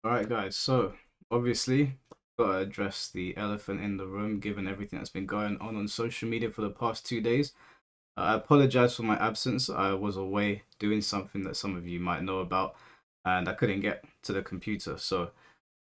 Alright guys, so obviously gotta address the elephant in the room given everything that's been going on social media for the past 2 days. I apologize for my absence. I was away doing something that some of you might know about and I couldn't get to the computer. So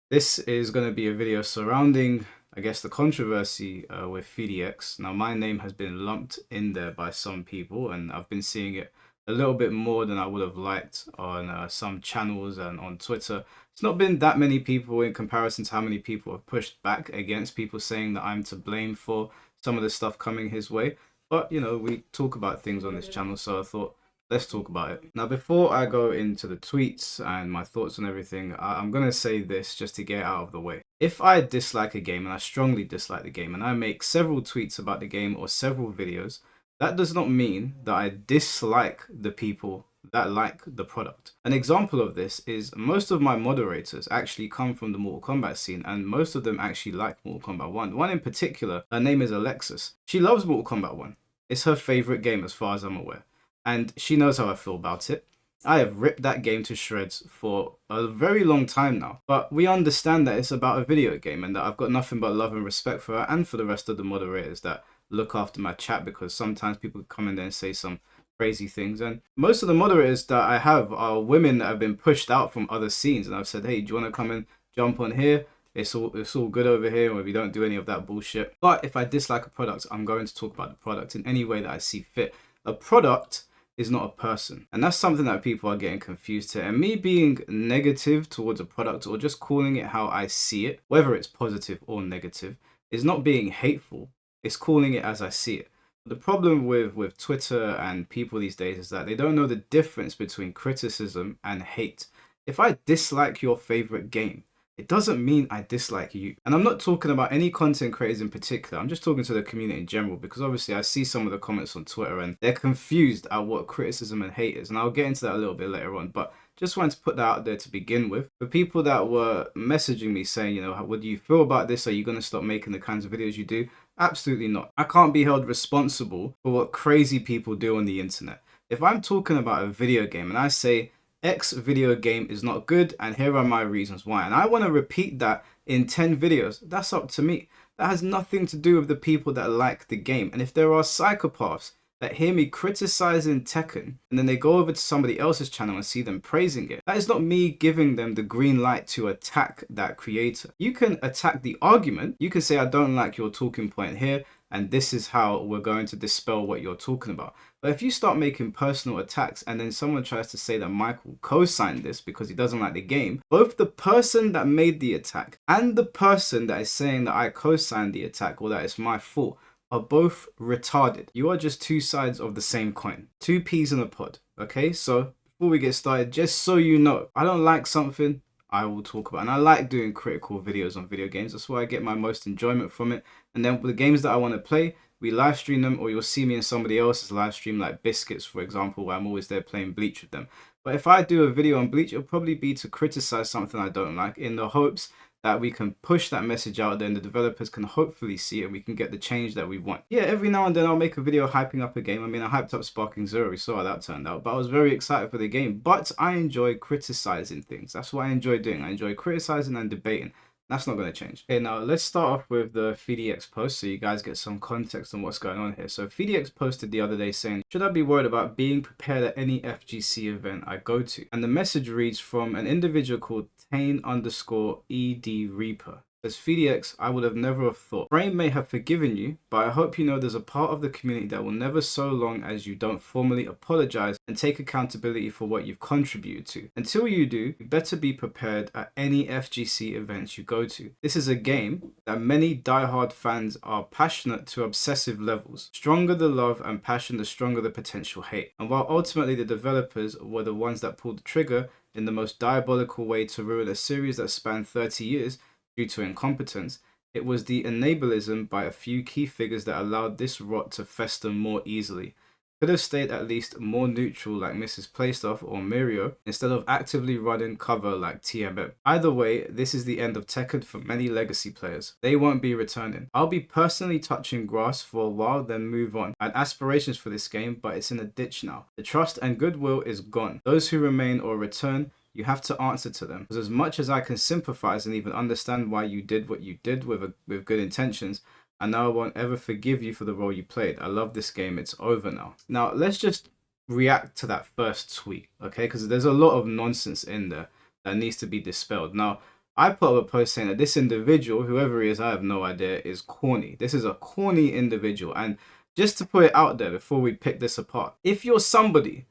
this is going to be a video surrounding, I guess, the controversy with PhiDX. Now, my name has been lumped in there by some people, and I've been seeing it a little bit more than I would have liked on some channels and on Twitter. It's not been that many people in comparison to how many people have pushed back against people saying that I'm to blame for some of the stuff coming his way. But, you know, we talk about things on this channel, so I thought let's talk about it. Now, before I go into the tweets and my thoughts on everything, I'm going to say this just to get it out of the way. If I dislike a game, and I strongly dislike the game, and I make several tweets about the game or several videos, that does not mean that I dislike the people that like the product. An example of this is most of my moderators actually come from the Mortal Kombat scene, and most of them actually like Mortal Kombat 1. One in particular, her name is Alexis. She loves Mortal Kombat 1. It's her favorite game as far as I'm aware, and she knows how I feel about it. I have ripped that game to shreds for a very long time now, but we understand that it's about a video game and that I've got nothing but love and respect for her and for the rest of the moderators that look after my chat, because sometimes people come in there and say some crazy things, and most of the moderators that I have are women that have been pushed out from other scenes, and I've said, hey, do you want to come and jump on here? It's all good over here, where we don't do any of that bullshit. But if I dislike a product, I'm going to talk about the product in any way that I see fit. A product is not a person, and that's something that people are getting confused here. And me being negative towards a product or just calling it how I see it, whether it's positive or negative, is not being hateful. It's calling it as I see it. The problem with Twitter and people these days is that they don't know the difference between criticism and hate. If I dislike your favorite game, it doesn't mean I dislike you. And I'm not talking about any content creators in particular. I'm just talking to the community in general, because obviously I see some of the comments on Twitter and they're confused at what criticism and hate is. And I'll get into that a little bit later on. But just wanted to put that out there to begin with. For people that were messaging me saying, you know, what do you feel about this? Are you going to stop making the kinds of videos you do? Absolutely not. I can't be held responsible for what crazy people do on the internet. If I'm talking about a video game and I say, X video game is not good and here are my reasons why, and I want to repeat that in 10 videos, that's up to me. That has nothing to do with the people that like the game. And if there are psychopaths that hear me criticizing Tekken and then they go over to somebody else's channel and see them praising it, that is not me giving them the green light to attack that creator. You can attack the argument. You can say, I don't like your talking point here, and this is how we're going to dispel what you're talking about. But if you start making personal attacks and then someone tries to say that Michael co-signed this because he doesn't like the game, both the person that made the attack and the person that is saying that I co-signed the attack or that it's my fault are both retarded. You are just two sides of the same coin. Two peas in a pod. Okay, so before we get started, just so you know, I don't like something, I will talk about. And I like doing critical videos on video games. That's why I get my most enjoyment from it. And then with the games that I want to play, we live stream them, or you'll see me in somebody else's live stream, like Biscuits, for example, where I'm always there playing Bleach with them. But if I do a video on Bleach, it'll probably be to criticize something I don't like, in the hopes that we can push that message out there and the developers can hopefully see it and we can get the change that we want. Yeah, every now and then I'll make a video hyping up a game. I mean, I hyped up Sparking Zero, we saw how that turned out, but I was very excited for the game. But I enjoy criticizing things. That's what I enjoy doing. I enjoy criticizing and debating. That's not going to change. Okay, now let's start off with the PhiDX post so you guys get some context on what's going on here. So PhiDX posted the other day saying, should I be worried about being prepared at any FGC event I go to? And the message reads from an individual called Tane_ED Reaper. As PhiDX, I would have never have thought. Frame may have forgiven you, but I hope you know there's a part of the community that will never, so long as you don't formally apologize and take accountability for what you've contributed to. Until you do, you better be prepared at any FGC events you go to. This is a game that many diehard fans are passionate to obsessive levels. Stronger the love and passion, the stronger the potential hate. And while ultimately the developers were the ones that pulled the trigger in the most diabolical way to ruin a series that spanned 30 years, due to incompetence, it was the enablism by a few key figures that allowed this rot to fester more easily. Could have stayed at least more neutral like Mrs. Playstuff or Mirio, instead of actively running cover like TMM. Either way, this is the end of Tekken for many legacy players. They won't be returning. I'll be personally touching grass for a while, then move on. I had aspirations for this game, but it's in a ditch now. The trust and goodwill is gone. Those who remain or return you have to answer to them. Because as much as I can sympathize and even understand why you did what you did with good intentions, I know I won't ever forgive you for the role you played. I love this game. It's over now. Now, let's just react to that first tweet, okay? Because there's a lot of nonsense in there that needs to be dispelled. Now, I put up a post saying that this individual, whoever he is, I have no idea, is corny. This is a corny individual. And just to put it out there before we pick this apart, if you're somebody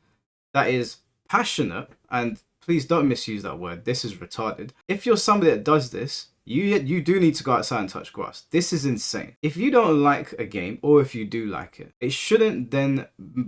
that is passionate, and please don't misuse that word, this is retarded. If you're somebody that does this, you do need to go outside and touch grass. This is insane. If you don't like a game, or if you do like it, it shouldn't then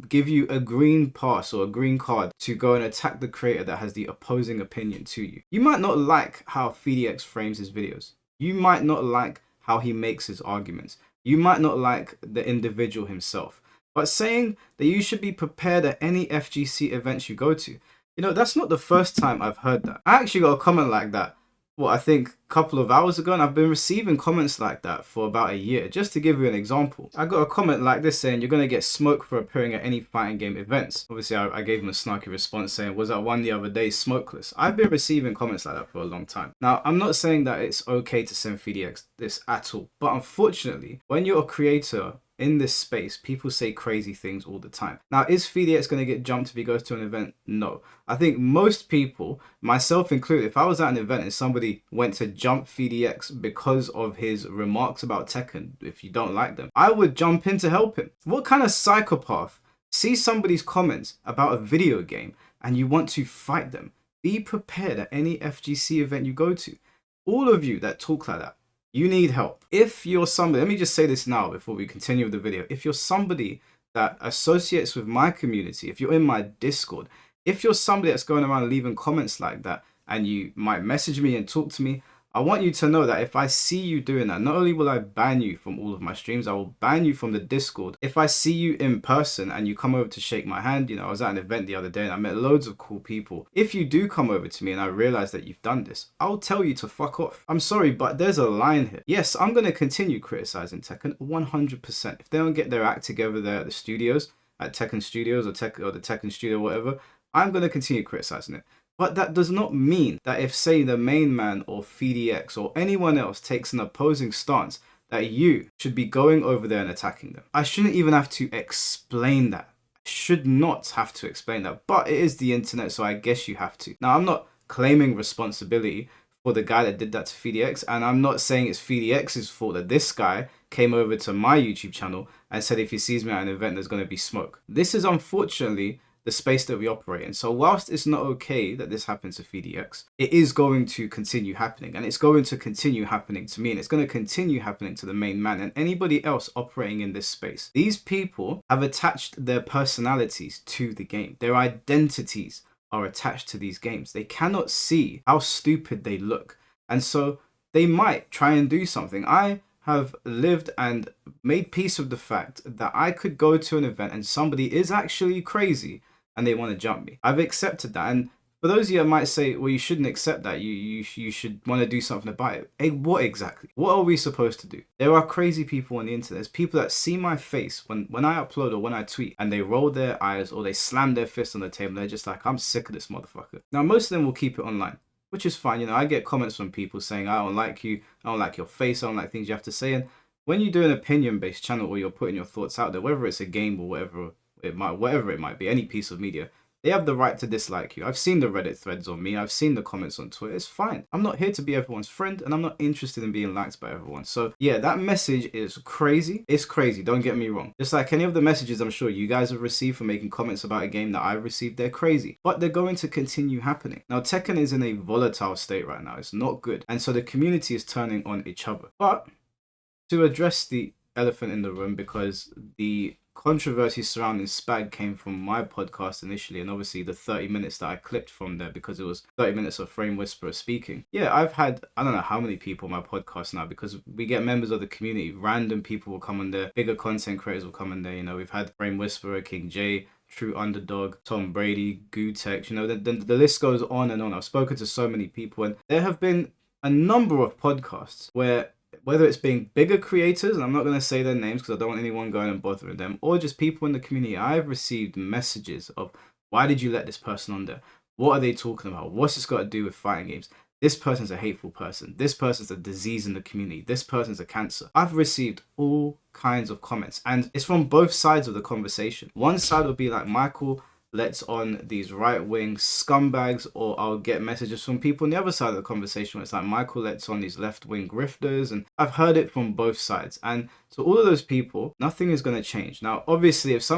give you a green pass or a green card to go and attack the creator that has the opposing opinion to you. You might not like how PhiDX frames his videos. You might not like how he makes his arguments. You might not like the individual himself. But saying that you should be prepared at any FGC events you go to, that's not the first time I've heard that. I actually got a comment like that, I think a couple of hours ago, and I've been receiving comments like that for about a year. Just to give you an example, I got a comment like this saying, you're going to get smoked for appearing at any fighting game events. Obviously, I gave him a snarky response saying, was that one the other day smokeless? I've been receiving comments like that for a long time. Now, I'm not saying that it's okay to send PhiDX this at all, but unfortunately, when you're a creator in this space, people say crazy things all the time. Now, is PhiDX going to get jumped if he goes to an event? No. I think most people, myself included, if I was at an event and somebody went to jump PhiDX because of his remarks about Tekken, if you don't like them, I would jump in to help him. What kind of psychopath sees somebody's comments about a video game and you want to fight them? Be prepared at any FGC event you go to. All of you that talk like that, you need help. If you're somebody, let me just say this now before we continue with the video. If you're somebody that associates with my community, if you're in my Discord, if you're somebody that's going around leaving comments like that and you might message me and talk to me, I want you to know that if I see you doing that, not only will I ban you from all of my streams, I will ban you from the Discord. If I see you in person and you come over to shake my hand, I was at an event the other day and I met loads of cool people. If you do come over to me and I realize that you've done this, I'll tell you to fuck off. I'm sorry, but there's a line here. Yes, I'm going to continue criticizing Tekken 100%. If they don't get their act together there at the studios, at Tekken Studios or the Tekken Studio, whatever, I'm going to continue criticizing it. But that does not mean that if, say, the main man or PhiDX or anyone else takes an opposing stance, that you should be going over there and attacking them. I shouldn't even have to explain that. I should not have to explain that. But it is the internet, so I guess you have to. Now, I'm not claiming responsibility for the guy that did that to PhiDX, and I'm not saying it's PhiDX's fault that this guy came over to my YouTube channel and said if he sees me at an event, there's going to be smoke. This is unfortunately the space that we operate in. So whilst it's not okay that this happens to PhiDX, it is going to continue happening, and it's going to continue happening to me, and it's going to continue happening to the main man and anybody else operating in this space. These people have attached their personalities to the game. Their identities are attached to these games. They cannot see how stupid they look, and so they might try and do something. I have lived and made peace with the fact that I could go to an event and somebody is actually crazy and they want to jump me. I've accepted that. And for those of you that might say, well, you shouldn't accept that. You should want to do something about it. Hey, what exactly? What are we supposed to do? There are crazy people on the internet. There's people that see my face when I upload or when I tweet and they roll their eyes or they slam their fist on the table. They're just like, I'm sick of this motherfucker. Now, most of them will keep it online, which is fine. I get comments from people saying, I don't like you. I don't like your face. I don't like things you have to say. And when you do an opinion-based channel where you're putting your thoughts out there, whether it's a game or whatever it might be, any piece of media, they have the right to dislike you. I've seen the Reddit threads on me. I've seen the comments on Twitter. It's fine. I'm not here to be everyone's friend, and I'm not interested in being liked by everyone. So yeah, that message is crazy. It's crazy. Don't get me wrong. Just like any of the messages I'm sure you guys have received for making comments about a game that I've received, they're crazy. But they're going to continue happening. Now, Tekken is in a volatile state right now. It's not good. And so the community is turning on each other. But to address the elephant in the room, because the controversy surrounding Spag came from my podcast initially, and obviously the 30 minutes that I clipped from there because it was 30 minutes of Frame Whisperer speaking. Yeah, I've had, I don't know how many people on my podcast now, because we get members of the community, random people will come on there, bigger content creators will come in there. We've had Frame Whisperer, King J, True Underdog, Tom Brady, Gutex, the list goes on and on. I've spoken to so many people, and there have been a number of podcasts where, whether it's being bigger creators, and I'm not going to say their names because I don't want anyone going and bothering them, or just people in the community, I've received messages of, why did you let this person on there? What are they talking about? What's this got to do with fighting games? This person's a hateful person. This person's a disease in the community. This person's a cancer. I've received all kinds of comments, and it's from both sides of the conversation. One side will be like, Michael lets on these right-wing scumbags, or I'll get messages from people on the other side of the conversation where it's like, Michael lets on these left-wing grifters, and I've heard it from both sides. And so all of those people, nothing is going to change. Now, obviously, if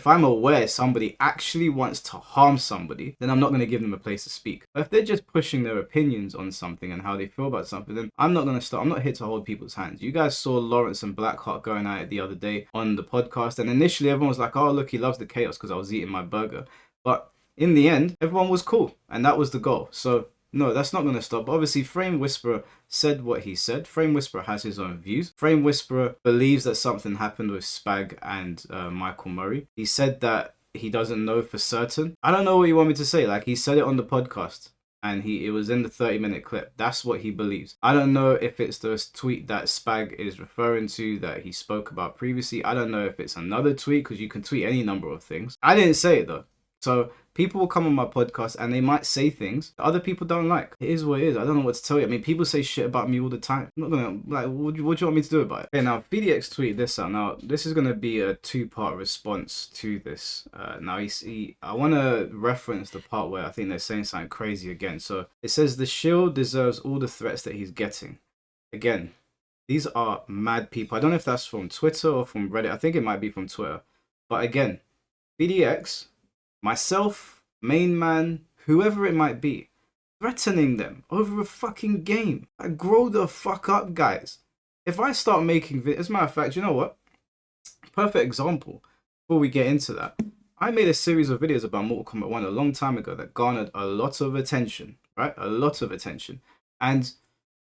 I'm aware somebody actually wants to harm somebody, then I'm not going to give them a place to speak. But if they're just pushing their opinions on something and how they feel about something, then I'm not going to stop. I'm not here to hold people's hands. You guys saw Lawrence and Blackheart going at it the other day on the podcast, and initially everyone was like, oh, look, he loves the chaos because I was eating my burger. But in the end, everyone was cool, and that was the goal. So no, that's not going to stop. But obviously, Frame Whisperer said what he said. Frame Whisperer has his own views. Frame Whisperer believes that something happened with Spag and Michael Murray. He said that he doesn't know for certain. I don't know what you want me to say. Like, he said it on the podcast, and it was in the 30-minute clip. That's what he believes. I don't know if it's the tweet that Spag is referring to that he spoke about previously. I don't know if it's another tweet, because you can tweet any number of things. I didn't say it though. So people will come on my podcast and they might say things that other people don't like. It is what it is. I don't know what to tell you. I mean, people say shit about me all the time. I'm not gonna, like, what do you want me to do about it? Okay, now PhiDX tweeted this out. Now, this is gonna be a two-part response to this. I want to reference the part where I think they're saying something crazy again. So it says the Shield deserves all the threats that he's getting. Again, these are mad people. I don't know if that's from Twitter or from Reddit. I think it might be from Twitter. But again, PhiDX, myself, main man, whoever it might be, threatening them over a fucking game. Like, grow the fuck up, guys. If I start making videos, as a matter of fact, you know what? Perfect example. Before we get into that, I made a series of videos about Mortal Kombat 1 a long time ago that garnered a lot of attention, right? A lot of attention. And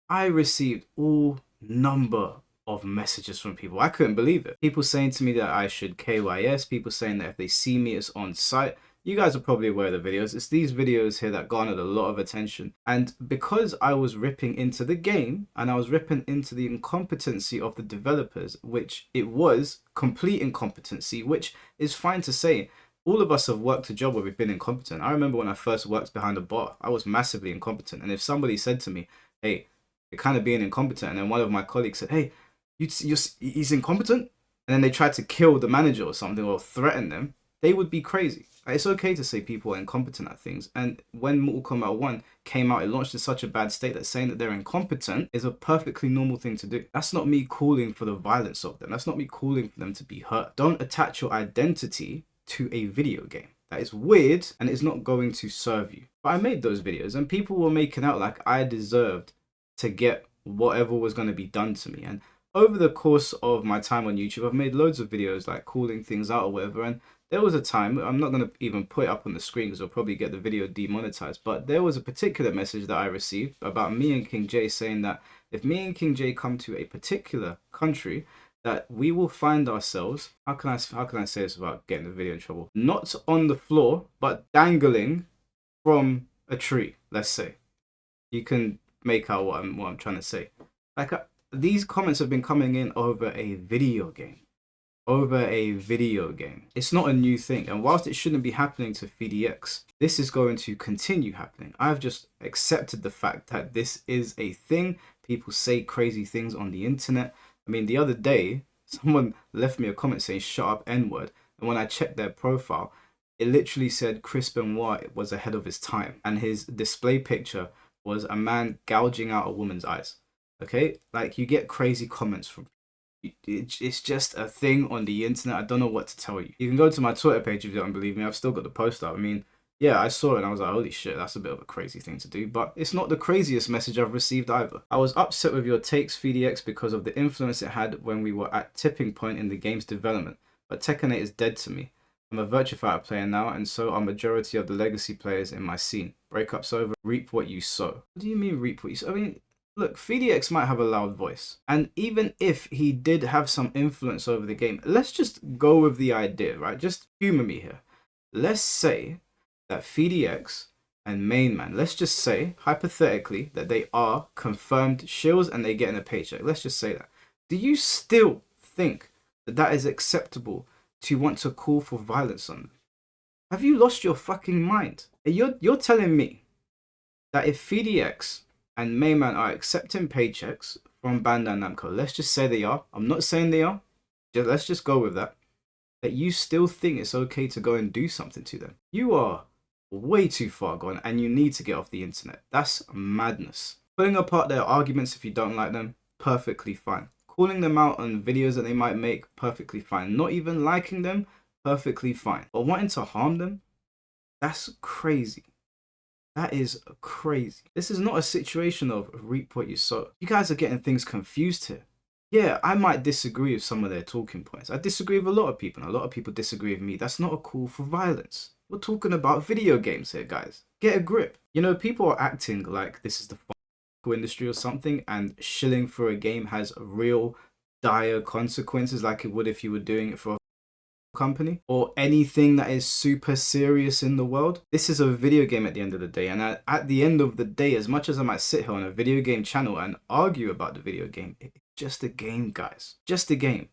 I received all number of messages from people. I couldn't believe it. People saying to me that I should KYS, people saying that if they see me, it's on site. You guys are probably aware of the videos. It's these videos here that garnered a lot of attention. And because I was ripping into the game and I was ripping into the incompetency of the developers, which it was complete incompetency, which is fine to say. All of us have worked a job where we've been incompetent. I remember when I first worked behind a bar, I was massively incompetent. And if somebody said to me, hey, you're kind of being incompetent, and then one of my colleagues said, hey, he's incompetent, and then they tried to kill the manager or something or threaten them, they would be crazy. It's okay to say people are incompetent at things. And when Mortal Kombat 1 came out, it launched in such a bad state that saying that they're incompetent is a perfectly normal thing to do. That's not me calling for the violence of them. That's not me calling for them to be hurt. Don't attach your identity to a video game. That is weird, and it's not going to serve you. But I made those videos, and people were making out like I deserved to get whatever was going to be done to me. And over the course of my time on YouTube, I've made loads of videos like calling things out or whatever. And there was a time, I'm not going to even put it up on the screen because I'll probably get the video demonetized, but there was a particular message that I received about me and King J saying that if me and King J come to a particular country, that we will find ourselves, how can I say this without getting the video in trouble? Not on the floor, but dangling from a tree, let's say. You can make out what I'm trying to say. Like, these comments have been coming in over a video game. It's not a new thing, and whilst it shouldn't be happening to PhiDX, this is going to continue happening. I've just accepted the fact that this is a thing. People say crazy things on the internet. I mean, the other day, someone left me a comment saying, shut up, N-word. And when I checked their profile, it literally said Chris Benoit was ahead of his time. And his display picture was a man gouging out a woman's eyes. Okay? Like, you get crazy comments from it's just a thing on the internet. I don't know what to tell you. You can go to my Twitter page if you don't believe me. I've still got the post up. I mean, yeah, I saw it and I was like, holy shit, that's a bit of a crazy thing to do. But it's not the craziest message I've received either. I was upset with your takes, PhiDX, because of the influence it had when we were at tipping point in the game's development. But Tekken 8 is dead to me. I'm a Virtua Fighter player now, and so are majority of the legacy players in my scene. Breakups over, reap what you sow. What do you mean reap what you sow? I mean, look, PhiDX might have a loud voice. And even if he did have some influence over the game, let's just go with the idea, right? Just humor me here. Let's say that PhiDX and Mainman, let's just say, hypothetically, that they are confirmed shills and they get in a paycheck. Let's just say that. Do you still think that that is acceptable to want to call for violence on them? Have you lost your fucking mind? You're telling me that if PhiDX and Mayman are accepting paychecks from Bandai Namco, let's just say they are. I'm not saying they are. Let's just go with that. That you still think it's okay to go and do something to them. You are way too far gone and you need to get off the internet. That's madness. Pulling apart their arguments if you don't like them, perfectly fine. Calling them out on videos that they might make, perfectly fine. Not even liking them, perfectly fine. But wanting to harm them, that's crazy. That is crazy. This is not a situation of reap what you sow. You guys are getting things confused here. Yeah, I might disagree with some of their talking points. I disagree with a lot of people, and a lot of people disagree with me. That's not a call for violence. We're talking about video games here, guys. Get a grip. You know, people are acting like this is the industry or something, and shilling for a game has real dire consequences like it would if you were doing it for a company or anything that is super serious in the world. This is a video game at the end of the day, and at the end of the day, as much as I might sit here on a video game channel and argue about the video game, it's just a game, guys. Just a game.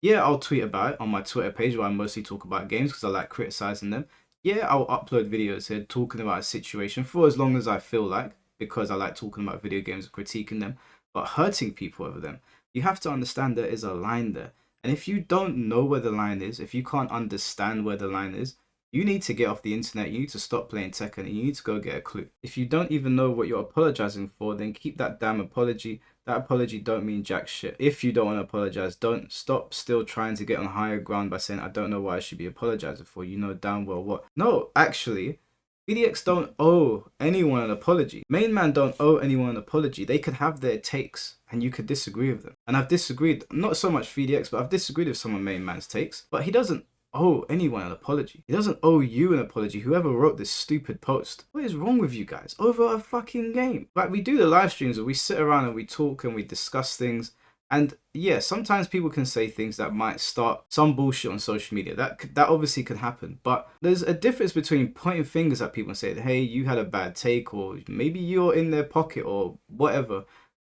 Yeah, I'll tweet about it on my Twitter page where I mostly talk about games because I like criticizing them. Yeah, I'll upload videos here talking about a situation for as long as I feel like, because I like talking about video games and critiquing them, but hurting people over them. You have to understand there is a line there. And if you don't know where the line is, if you can't understand where the line is, you need to get off the internet, you need to stop playing Tekken, and you need to go get a clue. If you don't even know what you're apologizing for, then keep that damn apology. That apology don't mean jack shit. If you don't want to apologize, don't stop still trying to get on higher ground by saying, I don't know what I should be apologizing for. You know damn well what. No, actually, PhiDX don't owe anyone an apology. Main Man don't owe anyone an apology. They could have their takes and you could disagree with them. And I've disagreed, not so much PhiDX, but I've disagreed with some of Main Man's takes. But he doesn't owe anyone an apology. He doesn't owe you an apology, whoever wrote this stupid post. What is wrong with you guys? Over a fucking game. Like, we do the live streams where we sit around and we talk and we discuss things. And yeah, sometimes people can say things that might start some bullshit on social media. That obviously could happen. But there's a difference between pointing fingers at people and saying, hey, you had a bad take, or maybe you're in their pocket or whatever,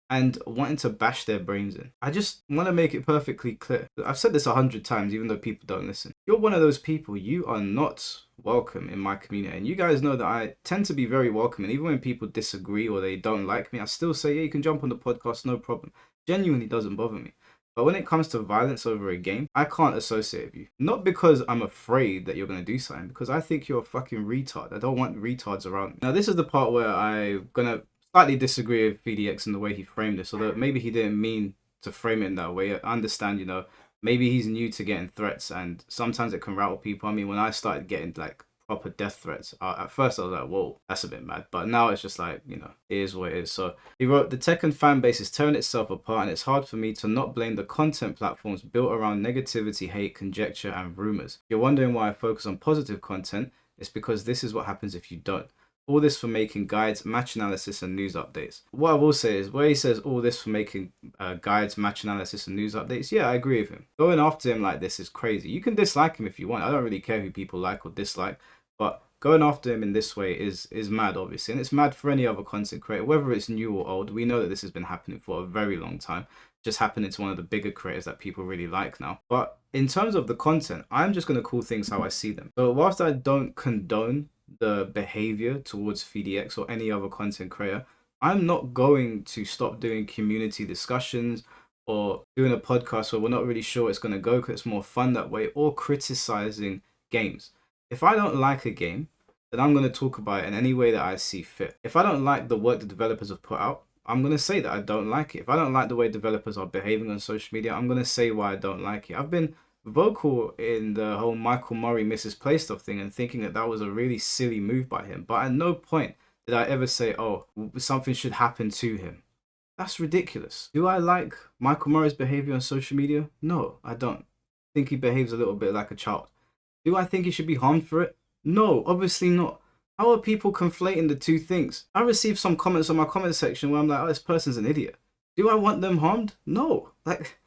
and wanting to bash their brains in. I just want to make it perfectly clear. I've said this 100 times, even though people don't listen. You're one of those people. You are not welcome in my community. And you guys know that I tend to be very welcoming. Even when people disagree or they don't like me, I still say, yeah, you can jump on the podcast, no problem. Genuinely doesn't bother me. But when it comes to violence over a game, I can't associate with you. Not because I'm afraid that you're going to do something, because I think you're a fucking retard. I don't want retards around me. Now, this is the part where I'm going to slightly disagree with PhiDX in the way he framed this, although maybe he didn't mean to frame it in that way. I understand, you know, maybe he's new to getting threats and sometimes it can rattle people. I mean, when I started getting like proper death threats, at first I was like, whoa, that's a bit mad. But now it's just like, you know, it is what it is. So he wrote, the Tekken fan base is tearing itself apart and it's hard for me to not blame the content platforms built around negativity, hate, conjecture, and rumors. If you're wondering why I focus on positive content, it's because this is what happens if you don't. All this for making guides, match analysis, and news updates. What I will say is, where he says all this for making guides, match analysis, and news updates, yeah, I agree with him. Going after him like this is crazy. You can dislike him if you want. I don't really care who people like or dislike, but going after him in this way is mad, obviously. And it's mad for any other content creator, whether it's new or old. We know that this has been happening for a very long time. Just happening to one of the bigger creators that people really like now. But in terms of the content, I'm just going to call things how I see them. So whilst I don't condone the behavior towards PhiDX or any other content creator, I'm not going to stop doing community discussions or doing a podcast where we're not really sure it's going to go because it's more fun that way, or criticizing games. If I don't like a game, then I'm going to talk about it in any way that I see fit. If I don't like the work the developers have put out, I'm going to say that I don't like it. If I don't like the way developers are behaving on social media, I'm going to say why I don't like it. I've been vocal in the whole Michael Murray misses play stuff thing and thinking that that was a really silly move by him. But at no point did I ever say, oh, something should happen to him. That's ridiculous. Do I like Michael Murray's behavior on social media? No, I don't. I think he behaves a little bit like a child. Do I think he should be harmed for it? No, obviously not. How are people conflating the two things? I received some comments on my comment section where I'm like, oh, this person's an idiot. Do I want them harmed? No. Like,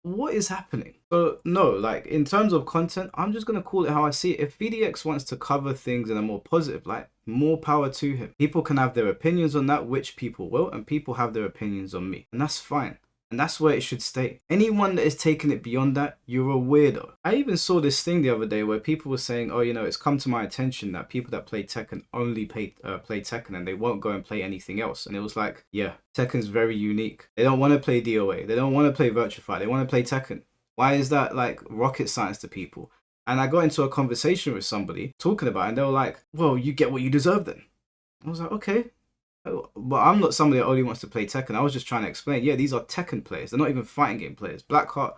what is happening? So no, like in terms of content, I'm just going to call it how I see it. If PhiDX wants to cover things in a more positive light, more power to him. People can have their opinions on that, which people will, and people have their opinions on me. And that's fine. And that's where it should stay. Anyone that is taking it beyond that, you're a weirdo. I even saw this thing the other day where people were saying, oh, you know, it's come to my attention that people that play Tekken only play Tekken and they won't go and play anything else. And it was like, yeah, Tekken's very unique. They don't want to play DOA. They don't want to play Virtua Fighter. They want to play Tekken. Why is that like rocket science to people? And I got into a conversation with somebody talking about it, and they were like, well, you get what you deserve then. I was like, okay. But I'm not somebody that only wants to play Tekken. I was just trying to explain, yeah, these are Tekken players. They're not even fighting game players. Blackheart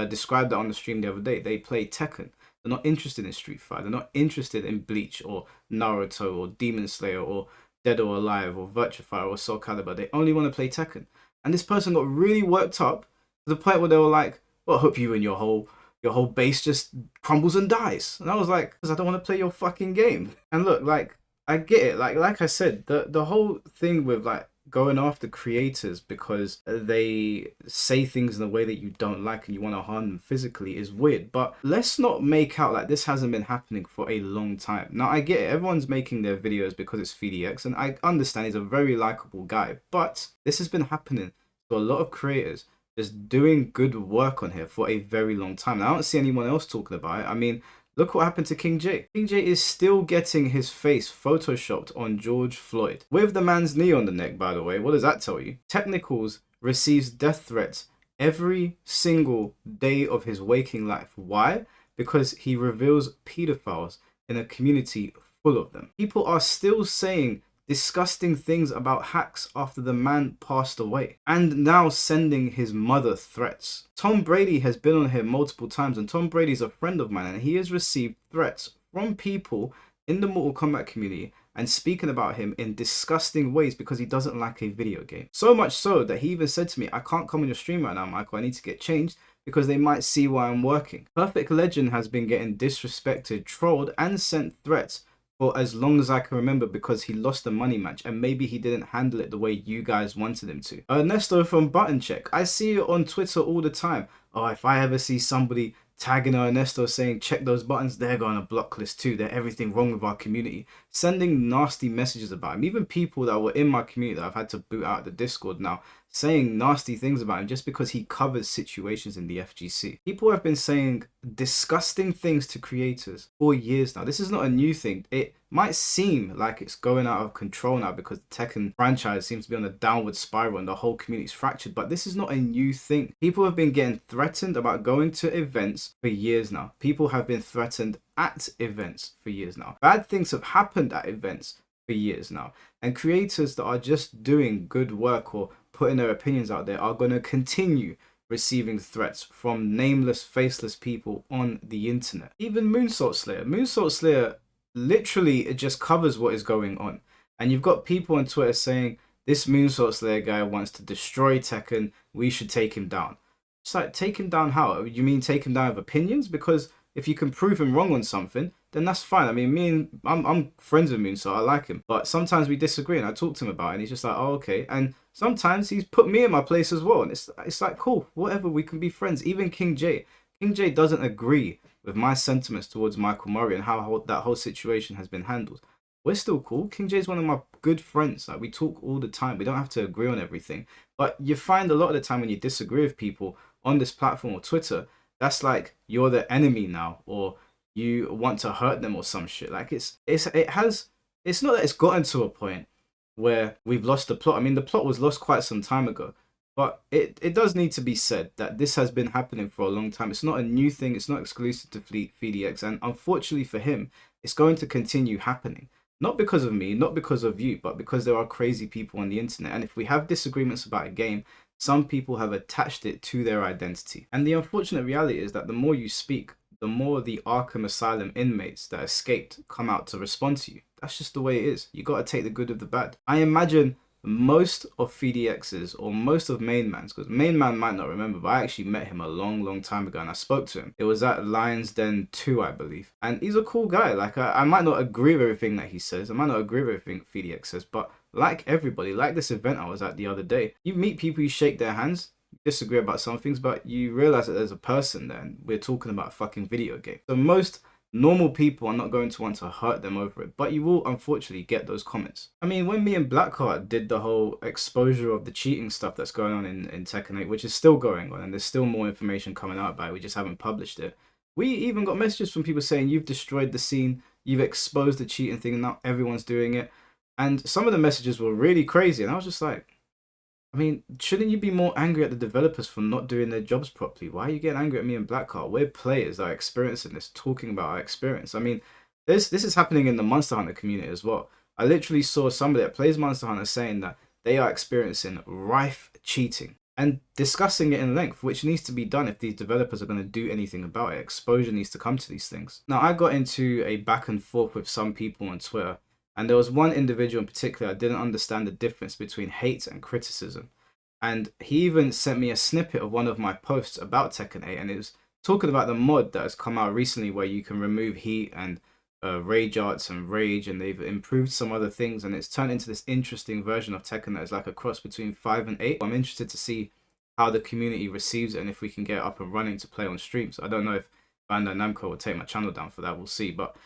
described that on the stream the other day. They play Tekken. They're not interested in Street Fighter. They're not interested in Bleach or Naruto or Demon Slayer or Dead or Alive or Virtua Fighter or Soul Calibur. They only want to play Tekken. And this person got really worked up to the point where they were like, well, I hope you and your whole base just crumbles and dies. And I was like, because I don't want to play your fucking game. And look, like, I get it. Like I said, the whole thing with like going after creators because they say things in a way that you don't like and you want to harm them physically is weird. But let's not make out like this hasn't been happening for a long time. Now, I get it. Everyone's making their videos because it's PhiDX, and I understand he's a very likable guy. But this has been happening to a lot of creators just doing good work on here for a very long time. And I don't see anyone else talking about it. I mean, look what happened to King J. King J is still getting his face photoshopped on George Floyd. With the man's knee on the neck, by the way. What does that tell you? Technicals receives death threats every single day of his waking life. Why? Because he reveals pedophiles in a community full of them. People are still saying disgusting things about hacks after the man passed away, and now sending his mother threats. Tom Brady has been on here multiple times, and Tom Brady's a friend of mine, and he has received threats from people in the Mortal Kombat community and speaking about him in disgusting ways because he doesn't like a video game. So much so that he even said to me, I can't come on your stream right now, Michael, I need to get changed because they might see why I'm working. Perfect Legend has been getting disrespected, trolled, and sent threats for as long as I can remember because he lost the money match and maybe he didn't handle it the way you guys wanted him to. Ernesto from Button Check. I see it on Twitter all the time. Oh, if I ever see somebody tagging Ernesto saying check those buttons, they're going on a block list too. They're everything wrong with our community. Sending nasty messages about him. Even people that were in my community that I've had to boot out the Discord now, saying nasty things about him just because he covers situations in the FGC. People have been saying disgusting things to creators for years now. This is not a new thing. It might seem like it's going out of control now because the Tekken franchise seems to be on a downward spiral and the whole community is fractured, but this is not a new thing. People have been getting threatened about going to events for years now. People have been threatened at events for years now. Bad things have happened at events for years now. And creators that are just doing good work or putting their opinions out there are going to continue receiving threats from nameless, faceless people on the internet. Even Moonsault Slayer. Moonsault Slayer literally it just covers what is going on. And you've got people on Twitter saying, this Moonsault Slayer guy wants to destroy Tekken, we should take him down. It's like, take him down how? You mean take him down with opinions? Because if you can prove him wrong on something, then that's fine. I mean, I'm friends with Moonsault, I like him. But sometimes we disagree and I talk to him about it and he's just like, oh, okay. And sometimes he's put me in my place as well. And it's like, cool, whatever, we can be friends. Even King J. King J doesn't agree with my sentiments towards Michael Murray and how that whole situation has been handled. We're still cool. King J is one of my good friends. Like, we talk all the time. We don't have to agree on everything. But you find a lot of the time when you disagree with people on this platform or Twitter, that's like you're the enemy now, or you want to hurt them or some shit. Like it's not that it's gotten to a point where we've lost the plot. I mean, the plot was lost quite some time ago, but it does need to be said that this has been happening for a long time. It's not a new thing. It's not exclusive to PhiDX, and unfortunately for him, it's going to continue happening. Not because of me, not because of you, but because there are crazy people on the internet. And if we have disagreements about a game, some people have attached it to their identity. And the unfortunate reality is that the more you speak, the more the Arkham Asylum inmates that escaped come out to respond to you. That's just the way it is. You got to take the good of the bad. I imagine most of PhiDX's or most of Main Man's, because Main Man might not remember, but I actually met him a long time ago and I spoke to him. It was at Lion's Den 2, I believe. And he's a cool guy. Like, I might not agree with everything that he says. I might not agree with everything PhiDX says, but like everybody, like this event I was at the other day, you meet people, you shake their hands, you disagree about some things, but you realize that there's a person there and we're talking about a fucking video game. So most Normal people are not going to want to hurt them over it, but you will unfortunately get those comments. I mean, when me and Blackheart did the whole exposure of the cheating stuff that's going on in Tekken 8, which is still going on, and there's still more information coming out about it, we just haven't published it. We even got messages from people saying, you've destroyed the scene, you've exposed the cheating thing, and now everyone's doing it. And some of the messages were really crazy, and I was just like, I mean, shouldn't you be more angry at the developers for not doing their jobs properly? Why are you getting angry at me and Blackheart? We're players that are experiencing this, talking about our experience. I mean, this is happening in the Monster Hunter community as well. I literally saw somebody that plays Monster Hunter saying that they are experiencing rife cheating and discussing it in length, which needs to be done if these developers are going to do anything about it. Exposure needs to come to these things. Now, I got into a back and forth with some people on Twitter, and there was one individual in particular I didn't understand the difference between hate and criticism. And he even sent me a snippet of one of my posts about Tekken 8, and it was talking about the mod that has come out recently where you can remove heat and rage arts and rage, and they've improved some other things, and it's turned into this interesting version of Tekken that is like a cross between 5 and 8. I'm interested to see how the community receives it and if we can get it up and running to play on streams. I don't know if Bandai Namco will take my channel down for that, we'll see, but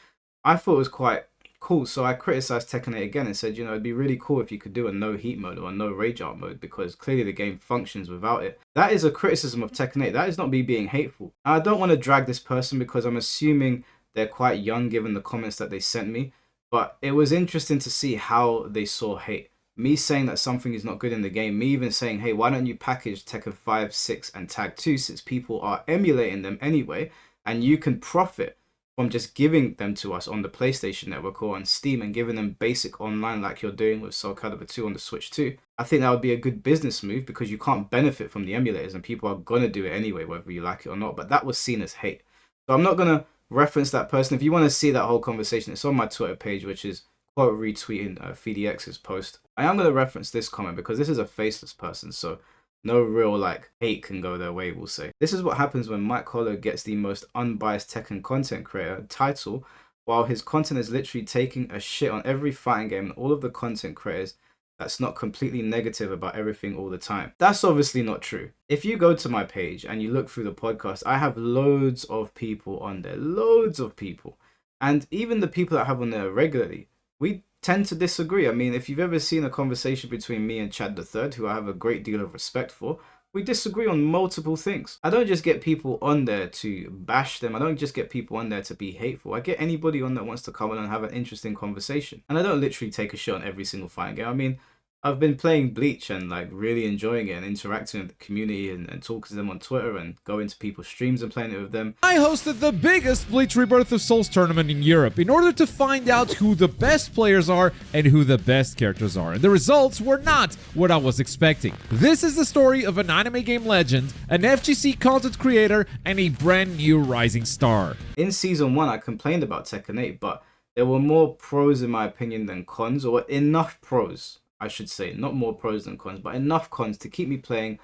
I thought it was quite cool. So I criticized Tekken 8 again and said, you know, it'd be really cool if you could do a no heat mode or a no rage art mode, because clearly the game functions without it. That is a criticism of Tekken 8. That is not me being hateful. I don't want to drag this person because I'm assuming they're quite young given the comments that they sent me, but it was interesting to see how they saw hate. Me saying that something is not good in the game, me even saying, hey, why don't you package Tekken 5, 6 and Tag 2 since people are emulating them anyway and you can profit from just giving them to us on the PlayStation Network or on Steam and giving them basic online like you're doing with Soul Calibur 2 on the Switch 2. I think that would be a good business move because you can't benefit from the emulators and people are going to do it anyway, whether you like it or not. But that was seen as hate. So I'm not going to reference that person. If you want to see that whole conversation, it's on my Twitter page, which is quote retweeting PhiDX's post. I am going to reference this comment because this is a faceless person. So no real like hate can go their way, we'll say. This is what happens when Mike Hollow gets the most unbiased Tekken content creator title, while his content is literally taking a shit on every fighting game and all of the content creators that's not completely negative about everything all the time. That's obviously not true. If you go to my page and you look through the podcast, I have loads of people on there, loads of people. And even the people that I have on there regularly, we tend to disagree. I mean, if you've ever seen a conversation between me and Chad the Third, who I have a great deal of respect for, we disagree on multiple things. I don't just get people on there to bash them. I don't just get people on there to be hateful. I get anybody on that wants to come on and have an interesting conversation. And I don't literally take a shot on every single fighting game. I mean, I've been playing Bleach and like really enjoying it and interacting with the community and talking to them on Twitter and going to people's streams and playing it with them. I hosted the biggest Bleach Rebirth of Souls tournament in Europe in order to find out who the best players are and who the best characters are, and the results were not what I was expecting. This is the story of an anime game legend, an FGC content creator, and a brand new rising star. In Season 1, I complained about Tekken 8, but there were more pros in my opinion than cons, or enough pros, I should say, not more pros than cons, but enough cons to keep me playing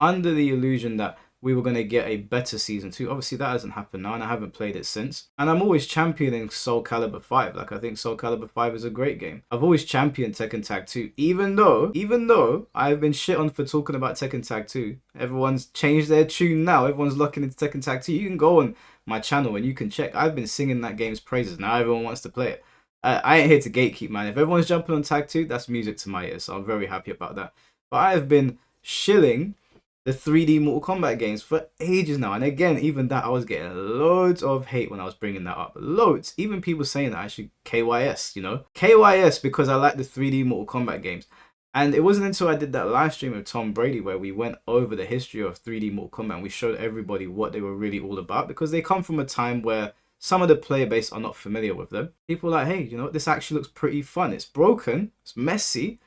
under the illusion that we were going to get a better Season 2. Obviously, that hasn't happened now, and I haven't played it since. And I'm always championing Soul Calibur 5. Like, I think Soul Calibur 5 is a great game. I've always championed Tekken Tag 2, even though I've been shit on for talking about Tekken Tag 2. Everyone's changed their tune now. Everyone's locking into Tekken Tag 2. You can go on my channel and you can check. I've been singing that game's praises. Now everyone wants to play it. I ain't here to gatekeep, man. If everyone's jumping on Tag 2, that's music to my ears, so I'm very happy about that. But I have been shilling the 3D Mortal Kombat games for ages now. And again, even that, I was getting loads of hate when I was bringing that up. Loads. Even people saying that I should KYS, you know? KYS because I like the 3D Mortal Kombat games. And it wasn't until I did that live stream with Tom Brady where we went over the history of 3D Mortal Kombat and we showed everybody what they were really all about, because they come from a time where some of the player base are not familiar with them. People are like, hey, you know, this actually looks pretty fun. It's broken, it's messy,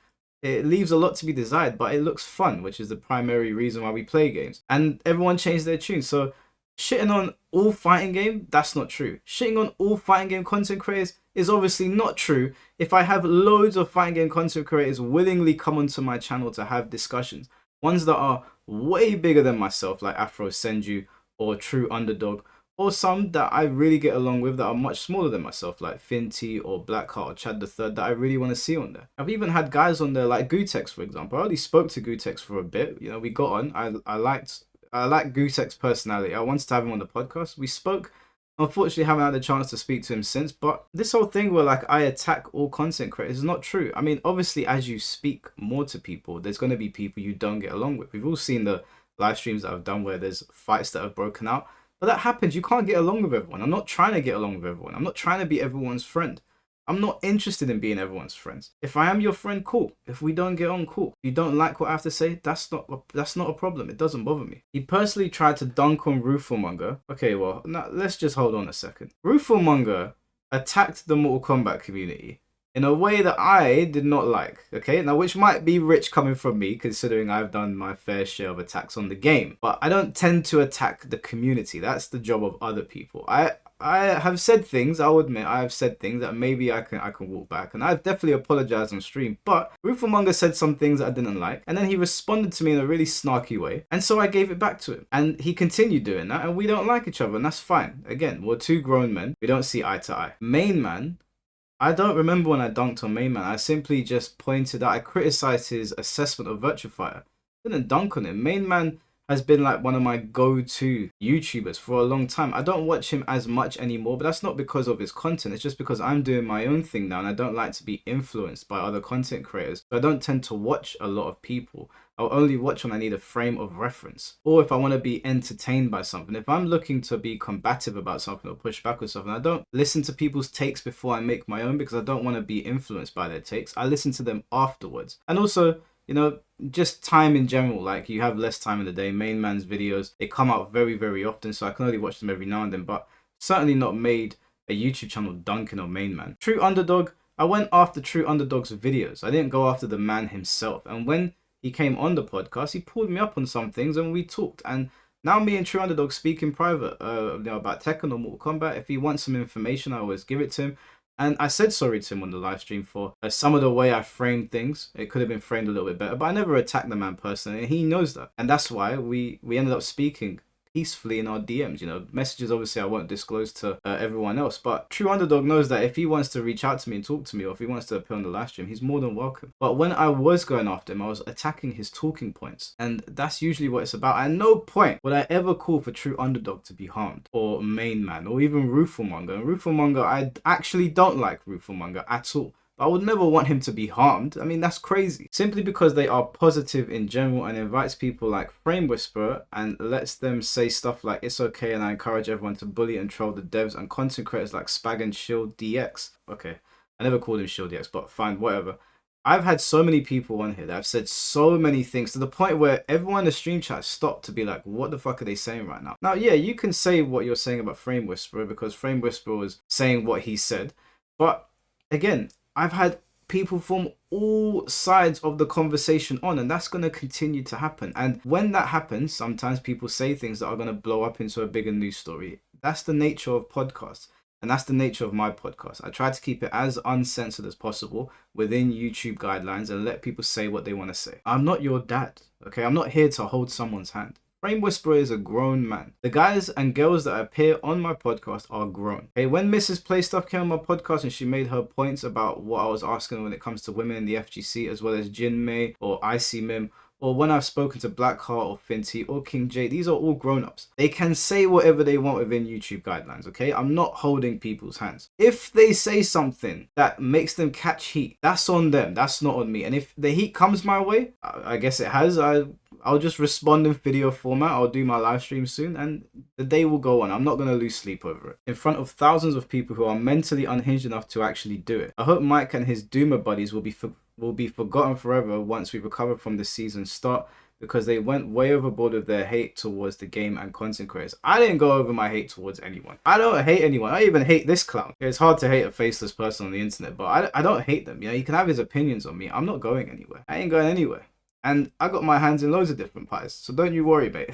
it leaves a lot to be desired, but it looks fun, which is the primary reason why we play games. And everyone changed their tune. So shitting on all fighting game, that's not true. Shitting on all fighting game content creators is obviously not true if I have loads of fighting game content creators willingly come onto my channel to have discussions. Ones that are way bigger than myself, like Afro Senju or True Underdog, or some that I really get along with that are much smaller than myself, like Finty or Blackheart or Chad the Third, that I really want to see on there. I've even had guys on there like Gutex, for example. I already spoke to Gutex for a bit. You know, we got on. I liked Gutek's personality. I wanted to have him on the podcast. We spoke, Unfortunately, haven't had a chance to speak to him since. But this whole thing where like I attack all content creators is not true. I mean, obviously, as you speak more to people, there's going to be people you don't get along with. We've all seen the live streams that I've done where there's fights that have broken out. But that happens. You can't get along with everyone. I'm not trying to get along with everyone. I'm not trying to be everyone's friend. I'm not interested in being everyone's friends. If I am your friend, cool. If we don't get on, cool. If you don't like what I have to say, that's not a problem. It doesn't bother me. He personally tried to dunk on Rufomonger. Okay, well, now let's just hold on a second. Rufomonger attacked the Mortal Kombat community in a way that I did not like, okay? Now, which might be rich coming from me, considering I've done my fair share of attacks on the game. But I don't tend to attack the community. That's the job of other people. I have said things, I'll admit, I have said things that maybe I can walk back. And I've definitely apologized on stream. But Rufomonger said some things that I didn't like. And then he responded to me in a really snarky way. And so I gave it back to him. And he continued doing that. And we don't like each other. And that's fine. Again, we're two grown men. We don't see eye to eye. Main Man, I don't remember when I dunked on Main Man. I simply just pointed out, I criticized his assessment of Virtua Fighter. Didn't dunk on him. Main Man has been like one of my go-to YouTubers for a long time. I don't watch him as much anymore, but that's not because of his content. It's just because I'm doing my own thing now and I don't like to be influenced by other content creators. So I don't tend to watch a lot of people. I'll only watch when I need a frame of reference or if I want to be entertained by something. If I'm looking to be combative about something or push back or something, I don't listen to people's takes before I make my own because I don't want to be influenced by their takes. I listen to them afterwards. And also, you know, just time in general, like you have less time in the day. Main Man's videos, they come out very, very often, so I can only watch them every now and then, but certainly not made a YouTube channel dunking on Main Man. True Underdog, I went after True Underdog's videos. I didn't go after the man himself. And when he came on the podcast, he pulled me up on some things and we talked. And now me and True Underdog speak in private about Tekken or Mortal Kombat. If he wants some information, I always give it to him. And I said sorry to him on the live stream for some of the way I framed things. It could have been framed a little bit better, but I never attacked the man personally, and he knows that. And that's why we ended up speaking peacefully in our DMs. You know, messages obviously I won't disclose to everyone else, but True Underdog knows that if he wants to reach out to me and talk to me, or if he wants to appear on the live stream, he's more than welcome. But when I was going after him, I was attacking his talking points, and that's usually what it's about. At no point would I ever call for True Underdog to be harmed, or Main Man, or even Rufomonger. And Rufomonger, I actually don't like Rufomonger at all. But I would never want him to be harmed. I mean, that's crazy. Simply because they are positive in general and invites people like Frame Whisperer and lets them say stuff like it's okay and I encourage everyone to bully and troll the devs and content creators like Spag and Shield DX. Okay, I never called him Shield DX, but fine, whatever. I've had so many people on here that have said so many things to the point where everyone in the stream chat stopped to be like, what the fuck are they saying right now? Now, yeah, you can say what you're saying about Frame Whisperer because Frame Whisperer was saying what he said. But again, I've had people from all sides of the conversation on, and that's going to continue to happen. And when that happens, sometimes people say things that are going to blow up into a bigger news story. That's the nature of podcasts. And that's the nature of my podcast. I try to keep it as uncensored as possible within YouTube guidelines and let people say what they want to say. I'm not your dad, okay? I'm not here to hold someone's hand. Frame Whisperer is a grown man. The guys and girls that appear on my podcast are grown. Okay, when Mrs. Playstuff came on my podcast and she made her points about what I was asking when it comes to women in the FGC, as well as Jin Mei or Icy Mim, or when I've spoken to Blackheart or Finty or King J, these are all grown-ups. They can say whatever they want within YouTube guidelines, okay? I'm not holding people's hands. If they say something that makes them catch heat, that's on them. That's not on me. And if the heat comes my way, I guess it has. I'll just respond in video format. I'll do my live stream soon and the day will go on. I'm not going to lose sleep over it. In front of thousands of people who are mentally unhinged enough to actually do it. I hope Mike and his Doomer buddies will be forgotten forever once we recover from the season start because they went way overboard with their hate towards the game and content creators. I didn't go over my hate towards anyone. I don't hate anyone. I even hate this clown. It's hard to hate a faceless person on the internet, but I don't hate them. You know, he can have his opinions on me. I'm not going anywhere. I ain't going anywhere. And I got my hands in loads of different pies. So don't you worry, mate.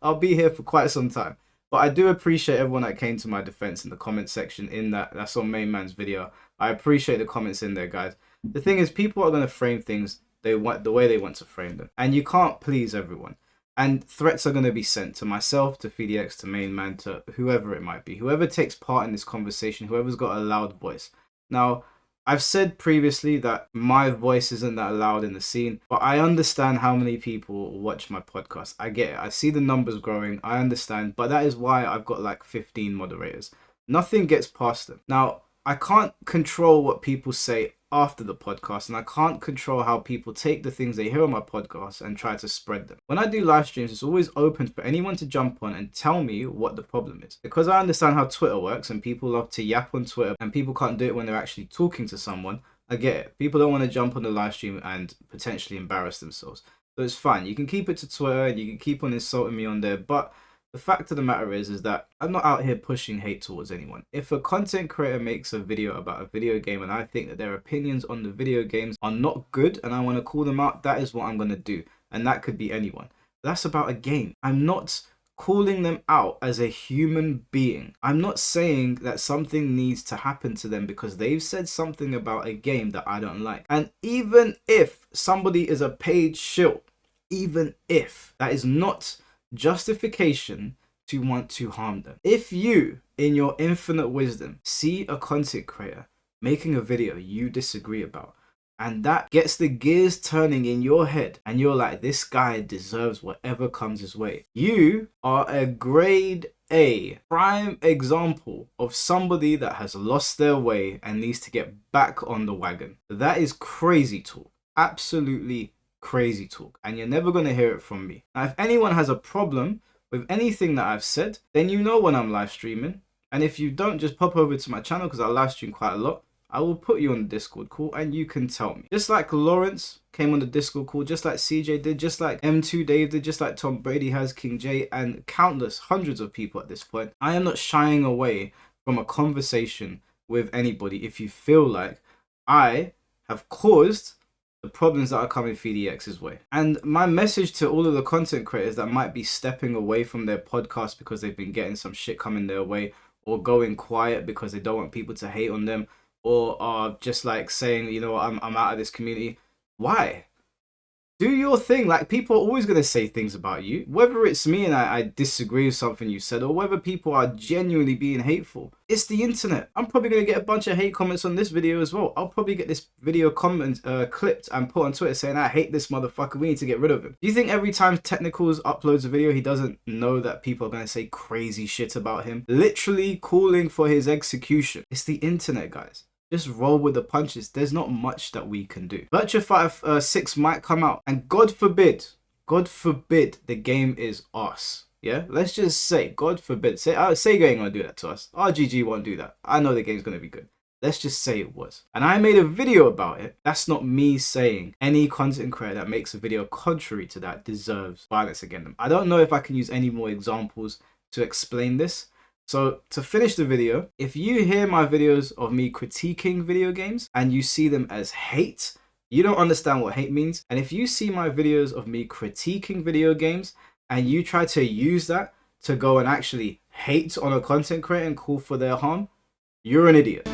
I'll be here for quite some time. But I do appreciate everyone that came to my defense in the comment section in that's on Main Man's video. I appreciate the comments in there, guys. The thing is, people are going to frame things the way they want to frame them. And you can't please everyone. And threats are going to be sent to myself, to PhiDX, to Main Man, to whoever it might be. Whoever takes part in this conversation, whoever's got a loud voice. Now, I've said previously that my voice isn't that loud in the scene, but I understand how many people watch my podcast. I get it. I see the numbers growing. I understand, but that is why I've got like 15 moderators. Nothing gets past them. Now, I can't control what people say after the podcast, and I can't control how people take the things they hear on my podcast and try to spread them. When I do live streams, it's always open for anyone to jump on and tell me what the problem is, because I understand how Twitter works and people love to yap on Twitter and people can't do it when they're actually talking to someone. I get it. People don't want to jump on the live stream and potentially embarrass themselves, so it's fine. You can keep it to Twitter and you can keep on insulting me on there, but the fact of the matter is that I'm not out here pushing hate towards anyone. If a content creator makes a video about a video game and I think that their opinions on the video games are not good and I want to call them out, that is what I'm going to do. And that could be anyone. That's about a game. I'm not calling them out as a human being. I'm not saying that something needs to happen to them because they've said something about a game that I don't like. And even if somebody is a paid shill, even if, that is not justification to want to harm them. If you, in your infinite wisdom, see a content creator making a video you disagree about, and that gets the gears turning in your head, and you're like, this guy deserves whatever comes his way, you are a grade A prime example of somebody that has lost their way and needs to get back on the wagon. That is crazy talk. Absolutely crazy talk, and you're never going to hear it from me. Now, if anyone has a problem with anything that I've said, then you know when I'm live streaming, and if you don't, just pop over to my channel because I live stream quite a lot. I will put you on the Discord call and you can tell me. Just like Lawrence came on the Discord call, just like CJ did, just like M2 Dave did, just like Tom Brady has, King J, and countless hundreds of people at this point. I am not shying away from a conversation with anybody if you feel like I have caused the problems that are coming PhiDX's way. And my message to all of the content creators that might be stepping away from their podcast because they've been getting some shit coming their way, or going quiet because they don't want people to hate on them, or are just like saying, you know, I'm out of this community. Why? Do your thing. Like, people are always going to say things about you, whether it's me and I disagree with something you said, or whether people are genuinely being hateful. It's the internet. I'm probably going to get a bunch of hate comments on this video as well. I'll probably get this video comment clipped and put on Twitter saying, I hate this motherfucker, we need to get rid of him. Do you think every time Technicals uploads a video, he doesn't know that people are going to say crazy shit about him, literally calling for his execution? It's the internet, guys. Just roll with the punches. There's not much that we can do. Virtua Fighter 6 might come out, and God forbid the game is us. Yeah, let's just say, God forbid, say Sega ain't gonna do that to us. RGG won't do that. I know the game's gonna be good. Let's just say it was. And I made a video about it. That's not me saying any content creator that makes a video contrary to that deserves violence against them. I don't know if I can use any more examples to explain this. So to finish the video, if you hear my videos of me critiquing video games and you see them as hate, you don't understand what hate means. And if you see my videos of me critiquing video games and you try to use that to go and actually hate on a content creator and call for their harm, you're an idiot.